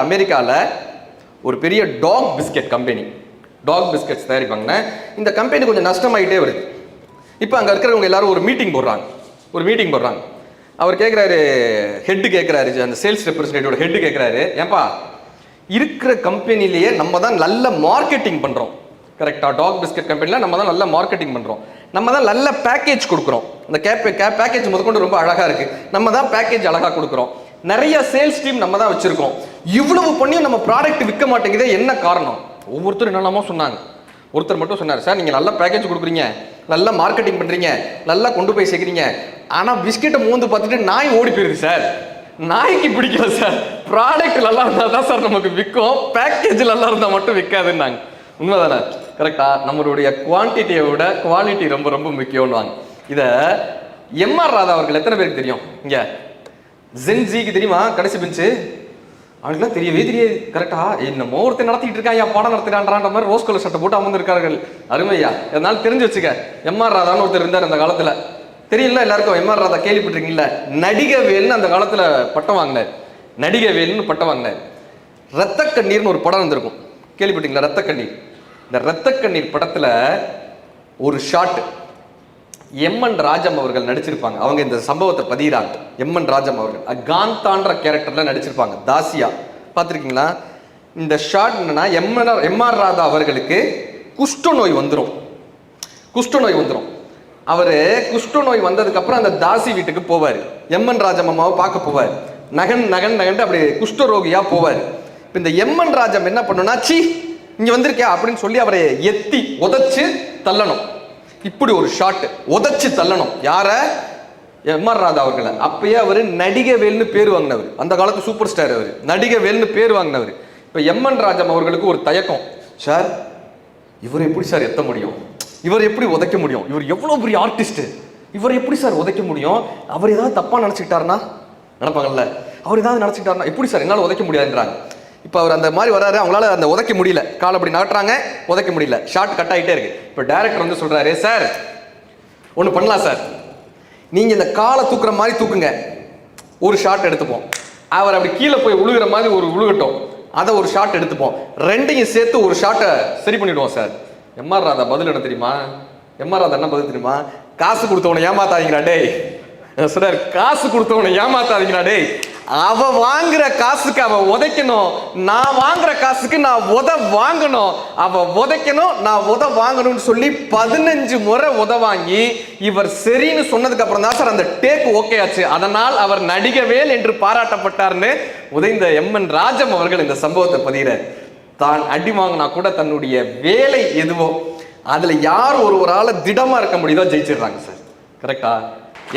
அமெரிக்காவில் ஒரு பெரிய dog biscuit company, dog biscuits தயாரிப்பாங்க. இந்த கம்பெனி கொஞ்சம் நஷ்டமாயிட்டே வருது. இப்போ அங்கே இருக்கிறவங்க எல்லாரும் ஒரு மீட்டிங் போடுறாங்க. அவர் கேட்குறாரு, ஹெட்டு கேட்குறாரு, அந்த சேல்ஸ் ரெப்ரஸன்டேட்டிவோட ஹெட்டு கேட்குறாரு, ஏன்பா இருக்கிற கம்பெனிலேயே நம்ம தான் நல்ல மார்க்கெட்டிங் பண்ணுறோம், கரெக்டாக? டாக் பிஸ்கெட் கம்பெனியில் நம்ம தான் நல்ல மார்க்கெட்டிங் பண்ணுறோம், நம்ம தான் நல்ல பேக்கேஜ் கொடுக்குறோம், அந்த பேக்கேஜ் முதற்கொண்டு ரொம்ப அழகாக இருக்குது, நம்ம தான் பேக்கேஜ் அழகாக கொடுக்குறோம், நிறைய சேல்ஸ் டீம் நம்ம தான் வச்சுருக்கோம், இவ்வளவு பண்ணியும் நம்ம ப்ராடக்ட் விற்க மாட்டேங்குதே, என்ன காரணம்? ஒவ்வொருத்தரும் என்னென்னமோ சொன்னாங்க. ஒருத்தர் மட்டும் சொன்னார், சார் நீங்கள் நல்ல பேக்கேஜ் கொடுக்குறீங்க, நல்லா மார்க்கெட்டிங் பண்ணுறீங்க, நல்லா கொண்டு போய் சேர்க்குறீங்க, ஆனால் பிஸ்கெட்டை மூந்து பார்த்துட்டு நாய் ஓடி போயிருது சார். நாய்க்கு பிடிக்கல சார், ப்ராடக்ட் நல்லா இருந்தால் தான் சார் நமக்கு விற்கும், பேக்கேஜ் நல்லா இருந்தால் மட்டும் விற்காதுன்னாங்க. உண்மைதானே? கரெக்டா? நம்மளுடைய குவான்டிட்டியை விட குவாலிட்டி ரொம்ப ரொம்ப முக்கியம்னுவாங்க. இதை எம்ஆர் ராதா அவர்கள் எத்தனை பேருக்கு தெரியும்? இங்கே ஜென்ஜிக்கு தெரியுமா? கடைசி பெஞ்சு அவங்களுக்குலாம் தெரியவே தெரியாது. கரெக்டா? என்னமோ ஒருத்தர் நடத்திட்டு இருக்காங்க, பாடம் நடத்தினான்ற மாதிரி ரோஸ் கலர் சட்டை போட்டு அமர்ந்திருக்கார்கள். அருமையா, அதனால தெரிஞ்சு வச்சுக்க. எம்ஆர் ராதான்னு ஒருத்தர் இருந்தார் அந்த காலத்தில், தெரியல எல்லாருக்கும். எம்ஆர் ராதா கேள்விப்பட்டிருக்கீங்களா? நடிகவேல்னு அந்த காலத்தில் பட்டம் வாங்கினார். நடிகவேல்னு பட்டம் வாங்கினார். ரத்த கண்ணீர்னு ஒரு படம் வந்திருக்கும், கேள்விப்பட்டீங்களா? ரத்த கண்ணீர். இந்த ரத்த கண்ணீர் படத்தில் ஒரு ஷாட் எம்என் ராஜம் அவர்கள் நடிச்சிருப்பாங்க. அவங்க இந்த சம்பவத்தை பதிகிறாங்க. எம்என் ராஜம் அவர்கள் காந்தான்ற கேரக்டர்ல நடிச்சிருப்பாங்க, தாசியா. பார்த்துருக்கீங்களா? இந்த ஷாட் என்னன்னா, எம்ஆர் ராதா அவர்களுக்கு குஷ்டநோய் வந்துடும். அவர் குஷ்டநோய் வந்ததுக்கு அப்புறம் அந்த தாசி வீட்டுக்கு போவார். எம்என் ராஜம் அம்மாவை பார்க்க போவார். நகண்டு அப்படி குஷ்டரோகியா போவார். இப்போ இந்த எம்என் ராஜம் என்ன பண்ணுனா, சி இங்க வந்திருக்கே அப்படின்னு சொல்லி அவரை எத்தி உதைச்சு தள்ளணும். இப்படி ஒரு ஷாட், உதைச்சு தள்ளணும். யார? எம்ஆர் ராதா அவர்களை. அப்பயே அவர் நடிகவேல்னு பேர் வாங்கினவர், அந்த காலத்து சூப்பர் ஸ்டார் அவர், நடிகவேல்னு பேர் வாங்கினவர். இப்போ எம்என் ராஜம் அவர்களுக்கு ஒரு தயக்கம், சார் இவர் எப்படி சார் எத்த முடியும், இவர் எப்படி உதைக்க முடியும், இவர் எவ்வளோ பெரிய ஆர்டிஸ்ட், இவர் எப்படி சார் உதைக்க முடியும், அவர் ஏதாவது தப்பா நினச்சிக்கிட்டாருன்னா, நினைப்பாங்கல்ல, அவர் ஏதாவது நினச்சிக்கிட்டாருன்னா எப்படி சார் என்னால் உதைக்க முடியாதுன்றாங்க. இப்போ அவர் அந்த மாதிரி வராரு, அவங்களால அந்த உதைக்க முடியல, கால் அப்படி நகட்டுறாங்க, உதைக்க முடியல, ஷார்ட் கட் ஆகிட்டே இருக்கு. இப்போ டைரக்டர் வந்து சொல்றாரு, சார் ஒன்று பண்ணலாம் சார், நீங்கள் இந்த காலை தூக்குற மாதிரி தூக்குங்க, ஒரு ஷாட் எடுத்துப்போம். அவர் அப்படி கீழே போய் உழுகிற மாதிரி ஒரு உழுகட்டும், அதை ஒரு ஷாட் எடுத்துப்போம், ரெண்டையும் சேர்த்து ஒரு ஷாட்டை சரி பண்ணிடுவோம் சார். எம்ஆர் ராதா பதில் என்ன தெரியுமா? எம்ஆர் ராதா என்ன பதில் தெரியுமா? காசு கொடுத்தவனை ஏமாத்தாதீங்களா டேய். சார் காசு கொடுத்தவனை ஏமாத்தாதீங்களா டேய், அவ வாங்குற காசுக்கு அவ உதைக்கணும், நான் வாங்குற காசுக்கு நான் வாங்கணும், அவ உதைக்கணும், நான் வாங்கணும்னு சொல்லி 15 முறை வாங்கி இவர் சரின்னு சொன்னதுக்கு அப்புறம் தான் சார் அந்த டேக் ஓகே ஆச்சு. அதனால் அவர் நடிகவேல் என்று பாராட்டப்பட்டார்னு உதைந்த எம்என் ராஜம் அவர்கள் இந்த சம்பவத்தை பதிகிறார். தான் அடி வாங்கினா கூட தன்னுடைய வேலை எதுவோ அதுல யார் ஒருவரால திடமா இருக்க முடியுதோ ஜெயிச்சிடுறாங்க சார். கரெக்டா?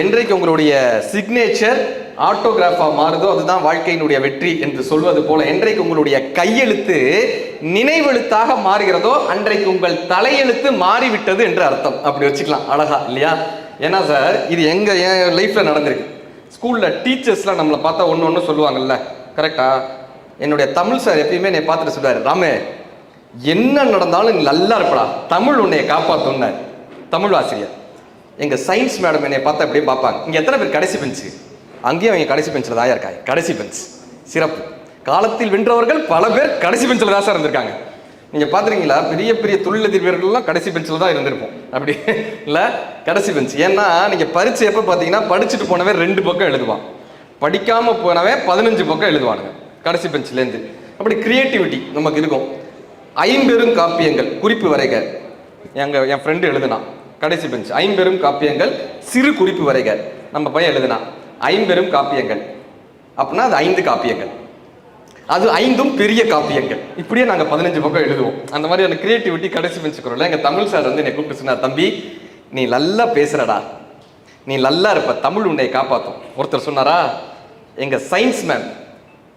என்றைக்கு உங்களுடைய சிக்னேச்சர் ஆட்டோகிராஃபா மாறுதோ அதுதான் வாழ்க்கையினுடைய வெற்றி என்று சொல்வது போல, என்றைக்கு உங்களுடைய கையெழுத்து நினைவெழுத்தாக மாறுகிறதோ அன்றைக்கு உங்கள் தலையெழுத்து மாறிவிட்டது என்று அர்த்தம். அப்படி வச்சுக்கலாம் அழகா, இல்லையா? ஏன்னா சார் இது என் லைஃப்ல நடந்திருக்கு. ஸ்கூல்ல டீச்சர்ஸ்லாம் நம்மளை பார்த்தா ஒன்று சொல்லுவாங்கல்ல, கரெக்டா? என்னுடைய தமிழ் சார் எப்பயுமே என்னை பார்த்துட்டு சொல்றாரு, ராமே என்ன நடந்தாலும் நீ நல்லா இருப்படா, தமிழ் உன்னைய காப்பாத்தும். தமிழ் ஆசிரியர். எங்க சயின்ஸ் மேடம் என்னை பார்த்தா அப்படியே பார்ப்பாங்க, இங்க எத்தனை பேர் கடைசி பெஞ்சு? அங்கேயும் அவங்க கடைசி பெஞ்சில் தான் இருக்காங்க. கடைசி பெஞ்ச் சிறப்பு. காலத்தில் வென்றவர்கள் பல பேர் கடைசி பெஞ்சில் தான் சார் இருந்திருக்காங்க. நீங்க பாத்துறீங்களா? பெரிய பெரிய தொழிலதிபர் வீரர்கள்லாம் கடைசி பெஞ்சில் தான் இருந்திருப்போம். அப்படி இல்ல, கடைசி பெஞ்ச். ஏன்னா நீங்க பரீட்சை எப்ப பாத்தீங்கன்னா, படிச்சுட்டு போனவன் 2 பக்கம் எழுதுவான், படிக்காம போனவன் 15 பக்கம் எழுதுவானுங்க கடைசி பெஞ்சில இருந்து. அப்படி கிரியேட்டிவிட்டி நமக்கு இருக்கும். 50 காப்பியங்கள் குறிப்பு வரைக. என் ஃப்ரெண்டு எழுதுனான் கடைசி பெஞ்ச், 50 காப்பியங்கள் சிறு குறிப்பு வரைக. நம்ம பையன் எழுதுனா 50 காப்பியங்கள் அப்படின்னா அது 5 காப்பியங்கள், அது 5 பெரிய காப்பியங்கள். இப்படியே நாங்கள் 15 பக்கம் எழுதுவோம். அந்த மாதிரியான கிரியேட்டிவிட்டி கடைசி பெஞ்சுக்கிறோம்ல. எங்கள் தமிழ் சார் வந்து என்னை கூப்பிட்டு சொன்னார், தம்பி நீ நல்லா பேசுறடா, நீ நல்லா இருப்ப, தமிழ் உன்னை காப்பாற்றும். ஒருத்தர் சொன்னாரா, எங்கள் சயின்ஸ் மேம்,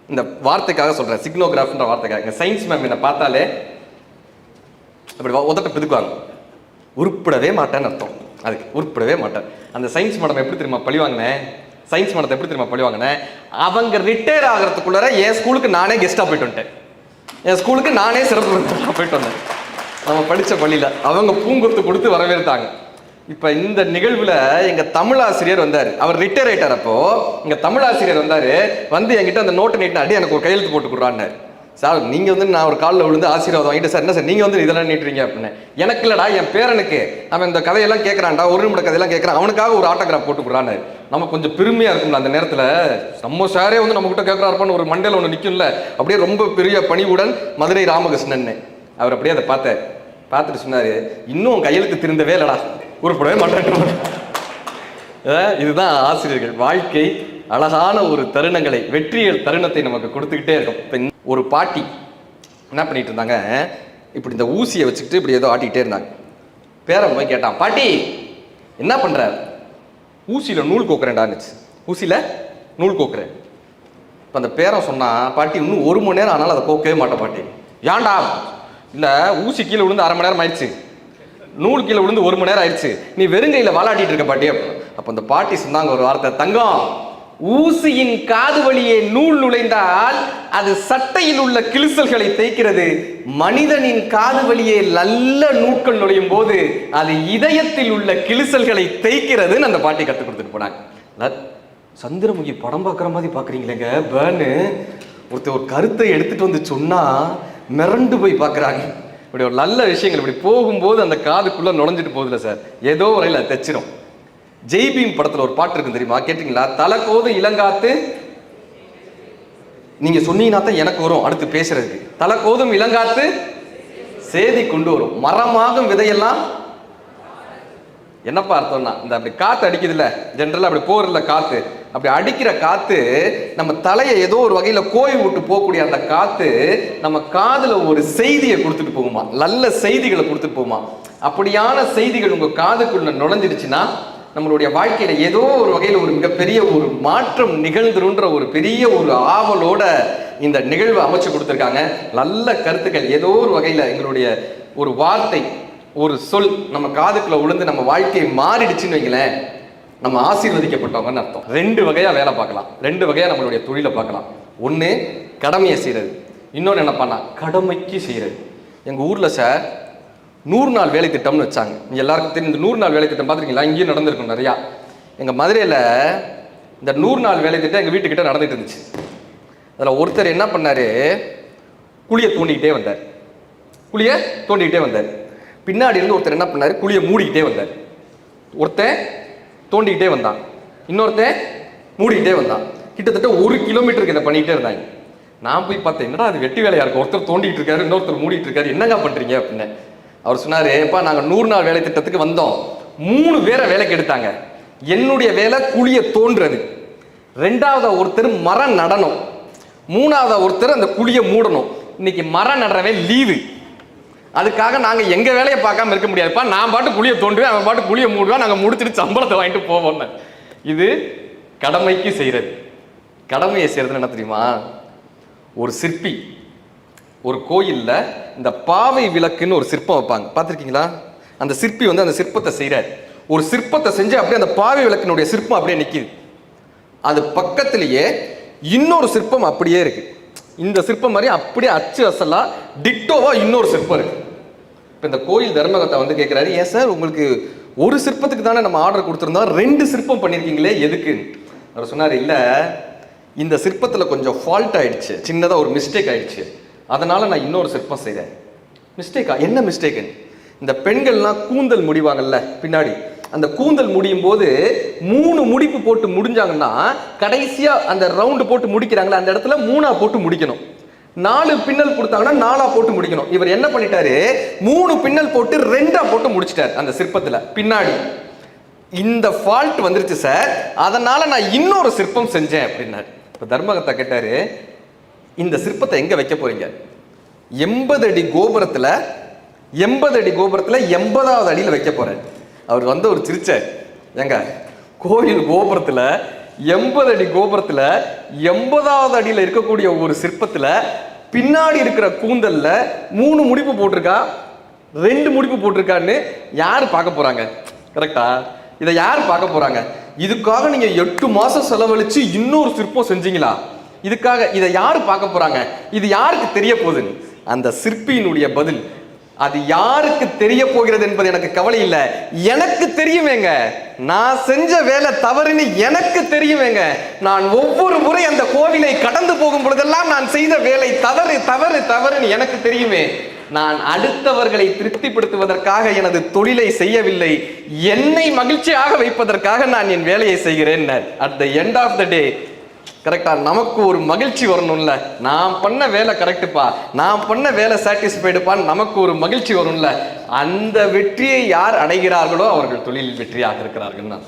இந்த வார்த்தைக்காக சொல்கிறேன், சிக்னோகிராஃப்ன்ற வார்த்தைக்காக, எங்கள் சயின்ஸ் மேம் என்னை பார்த்தாலே அப்படி உதட்ட பிதுக்குவாங்க, உருப்பிடவே மாட்டேன்னு அர்த்தம். அதுக்கு உருப்பிடவே மாட்டேன். அந்த சயின்ஸ் மேடம் எப்படி தெரியுமா பழி வாங்கினேன்? சயின்ஸ் மேடத்தை எப்படி தெரியுமா பழி வாங்கினேன்? அவங்க ரிட்டையர் ஆகிறதுக்குள்ளார என் ஸ்கூலுக்கு நானே கெஸ்ட்டாக போயிட்டு வந்துட்டேன். என் ஸ்கூலுக்கு நானே சிறப்பு போயிட்டு வந்தேன். நம்ம படித்த பள்ளியில் அவங்க பூங்கொத்து கொடுத்து வரவேற்றாங்க. இப்ப இந்த நிகழ்வுல எங்க தமிழ் ஆசிரியர் வந்தாரு. அவர் ரிட்டையர் ஆயிட்டார். அப்போ எங்க தமிழ் ஆசிரியர் வந்தாரு. வந்து என்கிட்ட அந்த நோட்டை நீட்டு அடி எனக்கு ஒரு கையெழுத்து போட்டு கொடுறான்னாரு. சார் நீங்க வந்து நான் ஒரு காலில் விழுந்து ஆசீர்வாதம் வாங்கிட்டு சார் என்ன சார் நீங்க வந்து இதெல்லாம் நீட்டுறீங்க அப்படின்னு. எனக்கு இல்லடா, என் பேரனுக்கு அவன் இந்த கதையெல்லாம் கேட்கறான்டா, ஒரு நிமிட கதையெல்லாம் கேட்கறான், அவனுக்காக ஒரு ஆட்டோகிராஃப் போட்டு கொடுறான்னு. நம்ம கொஞ்சம் பெருமையா இருக்கும்ல அந்த நேரத்துல. நம்ம சாரே வந்து நம்ம கிட்ட கேட்கறாருப்பான்னு ஒரு மண்டையில ஒன்று நிற்கும்ல. அப்படியே ரொம்ப பெரிய பணிவுடன் மதுரை ராமகிருஷ்ணன் அவர் அப்படியே அதை பார்த்துட்டு சொன்னாரு, இன்னும் கையெழுத்து திருந்தவே இல்லடா, உருப்படவே மாட்டேன். இதுதான் ஆசிரியர்கள். வாழ்க்கை அழகான ஒரு தருணங்களை, வெற்றியல் தருணத்தை நமக்கு கொடுத்துக்கிட்டே இருக்கும். ஒரு பாட்டி என்ன பண்ணிட்டு இருந்தாங்க, இப்படி இந்த ஊசியை வச்சுக்கிட்டு இப்படி ஏதோ ஆட்டிக்கிட்டே இருந்தாங்க. பேரன் போய் கேட்டான், பாட்டி என்ன பண்ற? ஊசியில நூல் கோக்குறேன்டான்னுச்சு. ஊசியில நூல் கோக்குறேன். இப்போ அந்த பேரன் சொன்னா, பாட்டி இன்னும் 1 மணி நேரம் ஆனாலும் அதை கோக்கவே மாட்டேன் பாட்டி. ஏன்டா? இல்லை ஊசி கீழே விழுந்து 1/2 மணி நேரம் ஆயிடுச்சு, நூல் கீழே விழுந்து 1 மணி நேரம் ஆயிடுச்சு, நீ வெறுங்கையில் வாலாட்டிட்டு இருக்க பாட்டி. அப்போ அந்த பாட்டி சொன்னாங்க ஒரு வார்த்தை, தங்கம் ஊசியின் காது வழியே நூல் நுழைந்தால் அது சட்டையில் உள்ள கிழிசல்களை தேய்க்கிறது, மனிதனின் காது வழியே நல்ல நூட்கள் நுழையும் போது அது இதயத்தில் உள்ள கிழிசல்களை தேய்க்கிறதுன்னு அந்த பாட்டி கற்றுக் கொடுத்துட்டு போனாங்க. சந்திரமுகி படம் பார்க்குற மாதிரி பார்க்குறீங்களேங்க பேர்னு ஒருத்தர் ஒரு கருத்தை எடுத்துட்டு வந்து சொன்னா மிரண்டு போய் பார்க்குறாங்க. இப்படி ஒரு நல்ல விஷயங்கள் இப்படி போகும்போது அந்த காதுக்குள்ள நுழைஞ்சிட்டு போகுதுல சார், ஏதோ வரையில் அது தைச்சிரும். ஜெய்பீம் படத்துல ஒரு பாட்டு இருக்கு தெரியுமா, கேட்டீங்களா? தலை கோது இளங்காத்து, நீங்க சொன்னீங்கன்னா தான் எனக்கு வரும் அடுத்து பேசுறதுக்கு. தலை கோதும் இளங்காத்து சேதி கொண்டு வரும், மரமாகும் விதையெல்லாம். என்னப்பா அர்த்தம்னா, இந்த அப்படி காத்து அடிக்குது இல்ல, ஜென்ரலா அப்படி போறதுல காத்து, அப்படி அடிக்கிற காத்து நம்ம தலையை ஏதோ ஒரு வகையில கோய் விட்டு போகக்கூடிய அந்த காத்து நம்ம காதுல ஒரு செய்தியை கொடுத்துட்டு போகுமா, நல்ல செய்திகளை கொடுத்துட்டு போகுமா. அப்படியான செய்திகள் உங்க காதுக்குள்ள நுழைஞ்சிடுச்சுன்னா நம்மளுடைய வாழ்க்கையில ஏதோ ஒரு வகையில் ஒரு மிகப்பெரிய ஒரு மாற்றம் நிகழ்ந்துருன்ற ஒரு பெரிய ஒரு ஆவலோட இந்த நிகழ்வு அமைச்சு கொடுத்துருக்காங்க. நல்ல கருத்துக்கள், ஏதோ ஒரு வகையில எங்களுடைய ஒரு வார்த்தை, ஒரு சொல் நம்ம காதுக்குள்ள விழுந்து நம்ம வாழ்க்கையை மாறிடுச்சுன்னு வைங்களேன், நம்ம ஆசீர்வதிக்கப்பட்டவங்கன்னு அர்த்தம். 2 வகையா வேலை பார்க்கலாம், 2 வகையா நம்மளுடைய தொழிலை பார்க்கலாம். ஒன்று கடமையை செய்யறது, இன்னொன்று என்ன பண்ணா கடமைக்கு செய்யறது. எங்க ஊர்ல சார் 100 நாள் வேலை திட்டம்னு வச்சாங்க. நீங்க எல்லாருக்கும் தெரியும் இந்த 100 நாள் வேலை திட்டம் பார்த்துருக்கீங்களா? இங்கேயும் நடந்திருக்கும் நிறையா. எங்க மதுரையில இந்த 100 நாள் வேலை திட்டம் எங்க வீட்டுக்கிட்ட நடந்துட்டு இருந்துச்சு. அதில் ஒருத்தர் என்ன பண்ணாரு, குழியை தோண்டிக்கிட்டே வந்தார். பின்னாடி இருந்து ஒருத்தர் என்ன பண்ணாரு, குழியை மூடிக்கிட்டே வந்தார். ஒருத்தன் தோண்டிக்கிட்டே வந்தான், இன்னொருத்தன் மூடிக்கிட்டே வந்தான். கிட்டத்தட்ட 1 கிலோமீட்டருக்கு இதை பண்ணிக்கிட்டே இருந்தாங்க. நான் போய் பார்த்தேன், என்னடா அது வெட்டி வேலையா இருக்கு, ஒருத்தர் தோண்டிட்டு இருக்காரு, இன்னொருத்தர் மூடிட்டு இருக்காரு, என்னங்க பண்றீங்க அப்படின்னு. அவர் சொன்னாரு, எப்பா நாங்கள் 100 நாள் வேலை திட்டத்துக்கு வந்தோம், 3 பேரை வேலைக்கு எடுத்தாங்க. என்னுடைய வேலை குழியை தோன்றது, 2வது ஒருத்தர் மரம் நடணும், 3வது ஒருத்தர் அந்த குழியை மூடணும். இன்னைக்கு மரம் நடுறவன் லீவு, அதுக்காக நாங்க எங்க வேலையை பார்க்காம இருக்க முடியாதுப்பா. நான் பாட்டு குழியை தோண்டுவேன், அவன் பாட்டு குழியை மூடுவேன், நாங்க முடிச்சுட்டு சம்பளத்தை வாங்கிட்டு போவோம். இது கடமைக்கு செய்யறது. கடமையை செய்யறதுன்னு என்ன தெரியுமா? ஒரு சிற்பி ஒரு கோயில்ல இந்த பாவை விளக்குன்னு ஒரு சிற்பம் வைப்பாங்க, பார்த்துருக்கீங்களா? அந்த சிற்பி வந்து அந்த சிற்பத்தை செய்யறாரு. ஒரு சிற்பத்தை செஞ்சு அப்படியே அந்த பாவை விளக்கினுடைய சிற்பம் அப்படியே நிக்குது. அது பக்கத்திலேயே இன்னொரு சிற்பம் அப்படியே இருக்கு. இந்த சிற்பம் மாதிரி அப்படியே அச்சு அசலா டிட்டோவா இன்னொரு சிற்பம் இருக்கு. இப்போ இந்த கோயில் தர்மகர்த்தா வந்து கேட்கிறாரு, ஏன் சார் உங்களுக்கு ஒரு சிற்பத்துக்கு தானே நம்ம ஆர்டர் கொடுத்துருந்தோம், 2 சிற்பம் பண்ணியிருக்கீங்களே எதுக்கு? அவர் சொன்னார், இல்லை இந்த சிற்பத்தில் கொஞ்சம் ஃபால்ட் ஆயிடுச்சு, சின்னதாக ஒரு மிஸ்டேக் ஆயிடுச்சு, அதனால நான் இன்னொரு சிற்பம் செய்கிறேன். மிஸ்டேக்கா? என்ன மிஸ்டேக்கு? இந்த பெண்கள்லாம் கூந்தல் முடிவாங்கல்ல பின்னாடி, அந்த கூந்தல் முடியும் போது 3 முடிப்பு போட்டு முடிஞ்சாங்கன்னா கடைசியா அந்த ரவுண்டு போட்டு முடிக்கிறாங்களா அந்த இடத்துல 3ஆ போட்டு முடிக்கணும். 4 பின்னல் கொடுத்தாங்கன்னா 4ஆ போட்டு முடிக்கணும். இவர் என்ன பண்ணிட்டாரு, 3 பின்னல் போட்டு 2ஆ போட்டு முடிச்சிட்டாரு அந்த சிற்பத்துல பின்னாடி. இந்த ஃபால்ட் வந்துருச்சு சார், அதனால நான் இன்னொரு சிற்பம் செஞ்சேன் அப்படின்னாரு. இப்ப தர்மகர்த்தா கேட்டாரு, இந்த சிற்பத்தை எங்க வைக்க போறீங்க? 80 அடி கோபுரத்துல 80வது அடியில் வைக்க போறேன். அவர் வந்து ஒரு சிரிச்சார், ஏங்க கோயில் கோபுரத்துல 80 அடி கோபுரத்துல 80வது அடியில் இருக்கக்கூடிய ஒரு சிற்பத்துல பின்னாடி இருக்கிற கூந்தல்ல 3 முடிப்பு போட்டிருக்கா 2 முடிப்பு போட்டிருக்கான்னு யாரு பார்க்க போறாங்க? கரெக்டா? இதை யாரு பார்க்க போறாங்க? இதுக்காக நீங்க 8 மாசம் செலவழிச்சு இன்னொரு சிற்பம் செஞ்சீங்களா? இதுக்காக இதை யாரு பார்க்க போறாங்க? இது யாருக்கு தெரிய போகுதுன்னு அந்த சிற்பியினுடைய பதில், அது யாருக்கு தெரிய போகிறது என்பது எனக்கு கவலை இல்லை. எனக்கு தெரியுமேங்க, நான் செஞ்ச வேலை தவறுன்னு எனக்கு தெரியுமேங்க. நான் ஒவ்வொரு முறை அந்த கோவிலை கடந்து போகும் பொழுதெல்லாம் நான் செய்த வேலை தவறு தவறு தவறுன்னு எனக்கு தெரியுமே. நான் அடுத்தவர்களை திருப்திப்படுத்துவதற்காக எனது தொழிலை செய்யவில்லை, என்னை மகிழ்ச்சியாக வைப்பதற்காக நான் என் வேலையை செய்கிறேன். At the end of the day கரெக்டா நமக்கு ஒரு மகிழ்ச்சி வரணும்ல. நான் பண்ண வேலை கரெக்டுப்பா, நான் பண்ண வேலை சாட்டிஸ்ஃபைடுப்பான்னு நமக்கு ஒரு மகிழ்ச்சி வரும்ல. அந்த வெற்றியை யார் அடைகிறார்களோ அவர்கள் தொழிலில் வெற்றியாக இருக்கிறார்கள்.